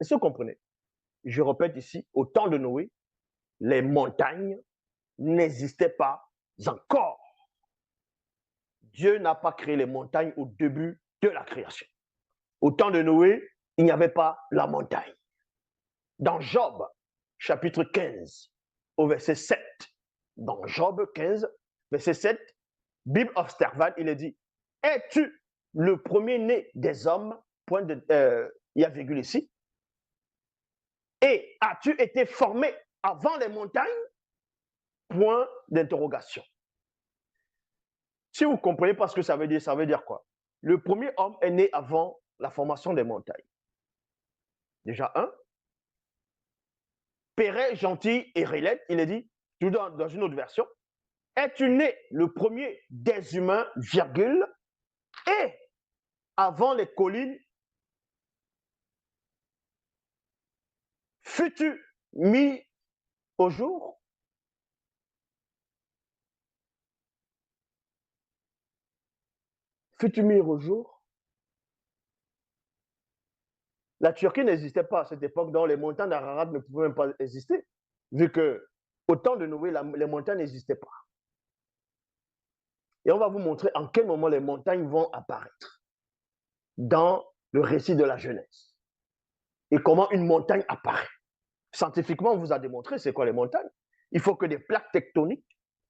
Est-ce que vous comprenez? Je répète ici, au temps de Noé, les montagnes n'existaient pas encore. Dieu n'a pas créé les montagnes au début de la création. Au temps de Noé, il n'y avait pas la montagne. Dans Job, chapitre 15, au verset 7, dans Job 15, verset 7, Bible of Stervan, il est dit, es-tu le premier-né des hommes, point de, il y a virgule ici, et as-tu été formé avant les montagnes, point d'interrogation. Si vous comprenez pas ce que ça veut dire quoi? Le premier homme est né avant la formation des montagnes. Déjà, un. Péret, gentil et Rélette, il est dit, tout dans une autre version, es-tu né le premier des humains, virgule, et avant les collines, fus-tu mis au jour? Fus-tu mis au jour? La Turquie n'existait pas à cette époque, donc les montagnes d'Ararat ne pouvaient même pas exister, vu que au temps de Noé, les montagnes n'existaient pas. Et on va vous montrer en quel moment les montagnes vont apparaître dans le récit de la Genèse. Et comment une montagne apparaît. Scientifiquement, on vous a démontré c'est quoi les montagnes. Il faut que des plaques tectoniques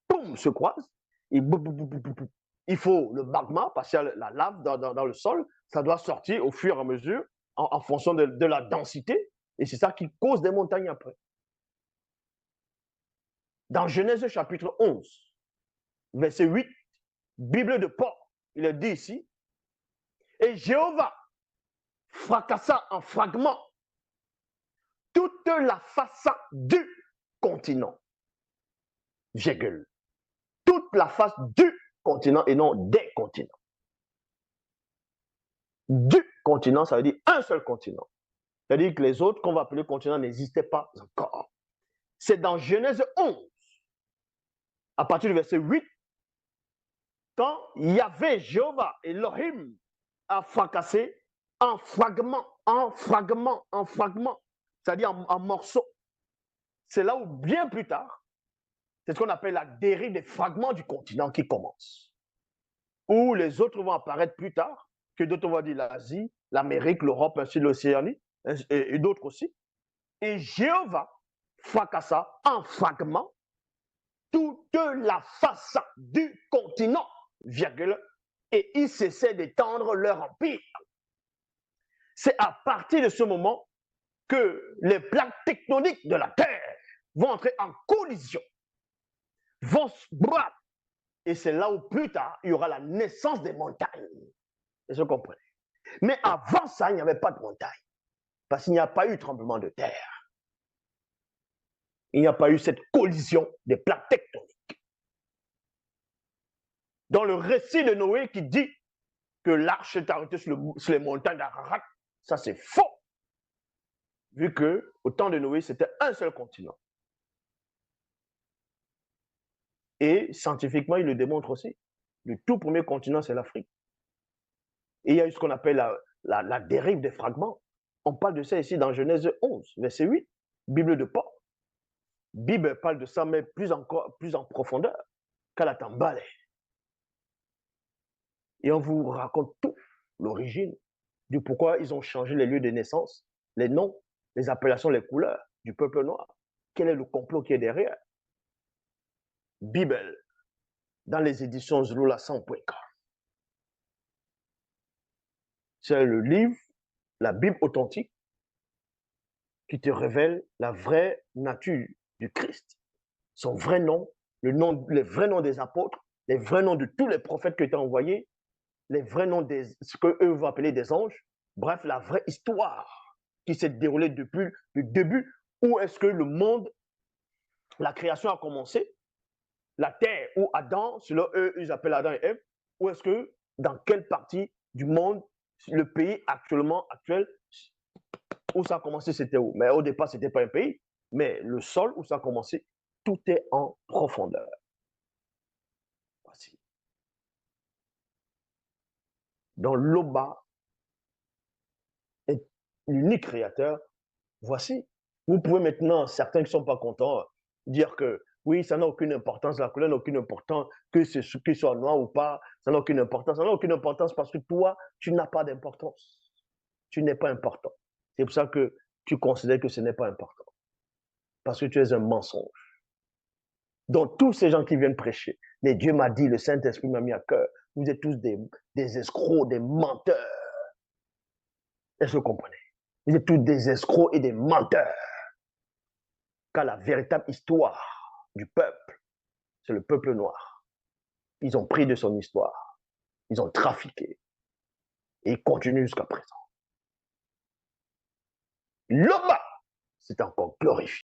boum, se croisent. Et boum, boum, boum, boum, boum. Il faut le magma, parce que la lave dans le sol, ça doit sortir au fur et à mesure en fonction de la densité. Et c'est ça qui cause des montagnes après. Dans Genèse chapitre 11, verset 8, Bible de Paul, il est dit ici, et Jéhovah fracassa en fragments toute la façade du continent. Virgule. Toute la face du continent et non des continents. Du continent, ça veut dire un seul continent. C'est-à-dire que les autres qu'on va appeler continents n'existaient pas encore. C'est dans Genèse 11, à partir du verset 8, quand Yahvé, Jéhovah, Elohim a fracassé en fragments, c'est-à-dire en morceaux. C'est là où, bien plus tard, c'est ce qu'on appelle la dérive des fragments du continent qui commence. Où les autres vont apparaître plus tard, que d'autres vont dire l'Asie, l'Amérique, l'Europe, ainsi l'Océanie, et d'autres aussi. Et Jéhovah fracassa en fragments toute la face du continent, virgule, et ils cessaient d'étendre leur empire. C'est à partir de ce moment que les plaques tectoniques de la Terre vont entrer en collision, vont se battre. Et c'est là où plus tard, il y aura la naissance des montagnes. Est-ce que vous comprenez? Mais avant ça, il n'y avait pas de montagne. Parce qu'il n'y a pas eu de tremblement de terre. Il n'y a pas eu cette collision des plaques tectoniques. Dans le récit de Noé qui dit que l'arche est arrêtée sur les montagnes d'Ararat, ça c'est faux. Vu qu'au temps de Noé, c'était un seul continent. Et scientifiquement, il le démontre aussi. Le tout premier continent, c'est l'Afrique. Et il y a eu ce qu'on appelle la dérive des fragments. On parle de ça ici dans Genèse 11, verset 8, Bible de Paul. Bible parle de ça, mais plus en profondeur qu'à la Tambale. Et on vous raconte tout, l'origine, du pourquoi ils ont changé les lieux de naissance, les noms, les appellations, les couleurs du peuple noir. Quel est le complot qui est derrière? Bible, dans les éditions Zulula 100.com. C'est le livre, la Bible authentique, qui te révèle la vraie nature du Christ. Son vrai nom, les vrais noms des apôtres, les vrais noms de tous les prophètes qui étaient envoyés, les vrais noms de ce qu'eux vont appeler des anges. Bref, la vraie histoire qui s'est déroulée depuis le début. Où est-ce que le monde, la création a commencé? La terre ou Adam, selon eux, ils appellent Adam et Ève. Ou est-ce que, dans quelle partie du monde, le pays actuel, où ça a commencé, c'était où? Mais au départ, ce n'était pas un pays. Mais le sol où ça a commencé, tout est en profondeur. Voici. Dans l'Oba est l'unique créateur Voici. Vous pouvez maintenant, certains qui ne sont pas contents, dire que oui, ça n'a aucune importance, la couleur n'a aucune importance, que ce qu'il soit noir ou pas, ça n'a aucune importance. Ça n'a aucune importance parce que toi, tu n'as pas d'importance. Tu n'es pas important. C'est pour ça que tu considères que ce n'est pas important. Parce que tu es un mensonge. Donc, tous ces gens qui viennent prêcher, mais Dieu m'a dit, le Saint-Esprit m'a mis à cœur, vous êtes tous des escrocs, des menteurs. Est-ce que vous comprenez? Vous êtes tous des escrocs et des menteurs. Car la véritable histoire du peuple, c'est le peuple noir. Ils ont pris de son histoire. Ils ont trafiqué. Et ils continuent jusqu'à présent. Là-bas, c'est encore glorifié.